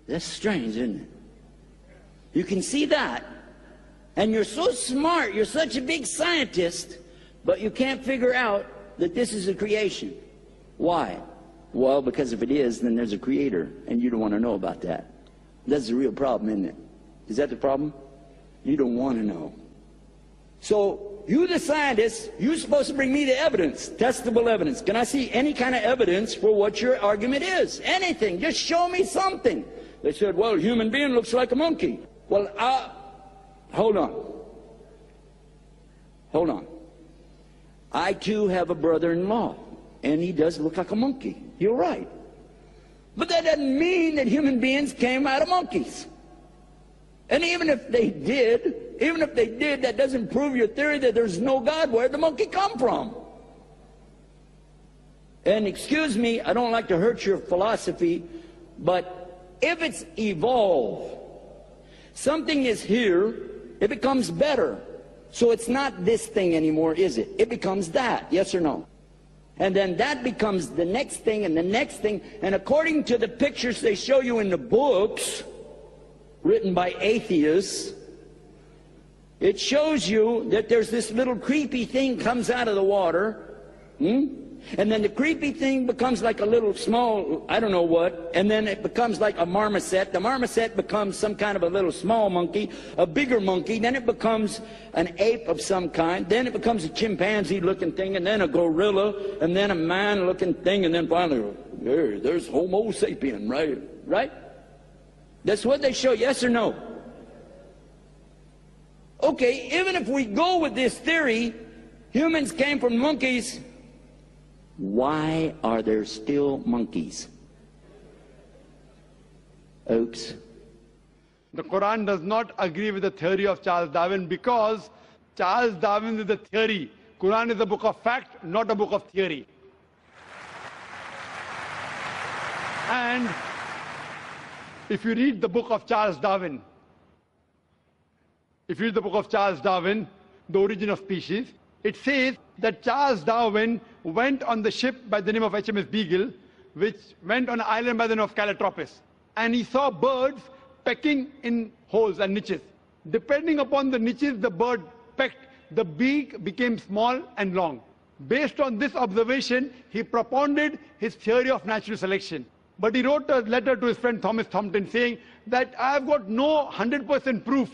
That's strange, isn't it? You can see that, and you're so smart, you're such a big scientist, but you can't figure out that this is a creation. Why? Well, because if it is, then there's a creator, and you don't want to know about that. That's the real problem, isn't it? Is that the problem? You don't want to know. So, you the scientist, you're supposed to bring me the evidence, testable evidence. Can I see any kind of evidence for what your argument is? Anything. Just show me something. They said, well, a human being looks like a monkey. Well, hold on. Hold on. I, too, have a brother-in-law, and he does look like a monkey. You're right. But that doesn't mean that human beings came out of monkeys. And even if they did, that doesn't prove your theory that there's no God. Where'd the monkey come from? And excuse me, I don't like to hurt your philosophy, but if it's evolved, something is here, it becomes better. So it's not this thing anymore, is it? It becomes that, yes or no? And then that becomes the next thing and the next thing. And according to the pictures they show you in the books written by atheists, it shows you that there's this little creepy thing comes out of the water. And then the creepy thing becomes like a little small, I don't know what, and then it becomes like a marmoset. The marmoset becomes some kind of a little small monkey, a bigger monkey, then it becomes an ape of some kind, then it becomes a chimpanzee-looking thing, and then a gorilla, and then a man-looking thing, and then finally, there's Homo sapien, right? Right? That's what they show, yes or no? Okay, even if we go with this theory, humans came from monkeys. Why are there still monkeys? Oops. The Quran does not agree with the theory of Charles Darwin because Charles Darwin is the theory. Quran is a book of fact, not a book of theory. And if you read the book of Charles Darwin, The Origin of Species, it says that Charles Darwin went on the ship by the name of HMS Beagle, which went on an island by the name of Calotropis. And he saw birds pecking in holes and niches. Depending upon the niches the bird pecked, the beak became small and long. Based on this observation, he propounded his theory of natural selection. But he wrote a letter to his friend Thomas Thompson saying that I have got no 100% proof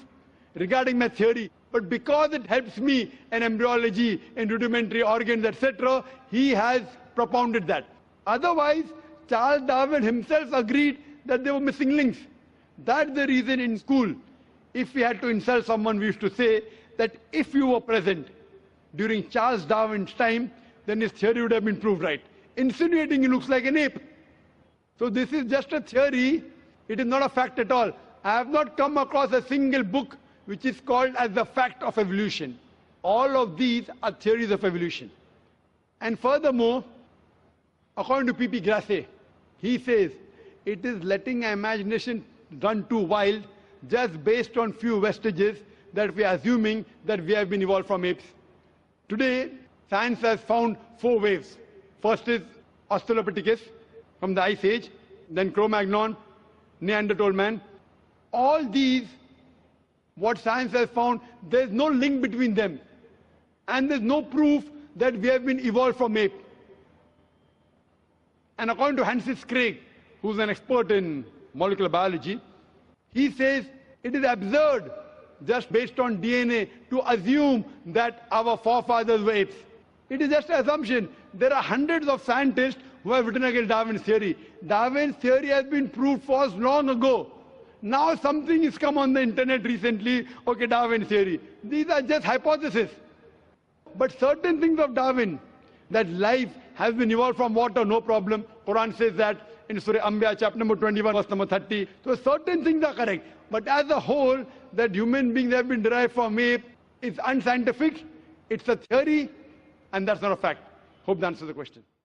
regarding my theory, but because it helps me in embryology, in rudimentary organs, etc., he has propounded that. Otherwise, Charles Darwin himself agreed that there were missing links. That's the reason in school, if we had to insult someone, we used to say that if you were present during Charles Darwin's time, then his theory would have been proved right, insinuating he looks like an ape. So this is just a theory, it is not a fact at all. I have not come across a single book which is called as the fact of evolution. All of these are theories of evolution. And furthermore, according to P.P. Grasset, he says, it is letting our imagination run too wild just based on few vestiges that we are assuming that we have been evolved from apes. Today, science has found 4 waves. First is Australopithecus from the Ice Age, then Cro-Magnon, Neanderthal man. All these, what science has found, there's no link between them. And there's no proof that we have been evolved from ape. And according to Francis Crick, who's an expert in molecular biology, he says it is absurd, just based on DNA, to assume that our forefathers were apes. It is just an assumption. There are hundreds of scientists who have written against Darwin's theory. Darwin's theory has been proved false long ago. Now something has come on the internet recently, okay, Darwin theory. These are just hypotheses. But certain things of Darwin, that life has been evolved from water, no problem. Quran says that in Surah Anbiya, chapter number 21, verse number 30. So certain things are correct. But as a whole, that human beings have been derived from ape is unscientific, it's a theory, and that's not a fact. Hope that answers the question.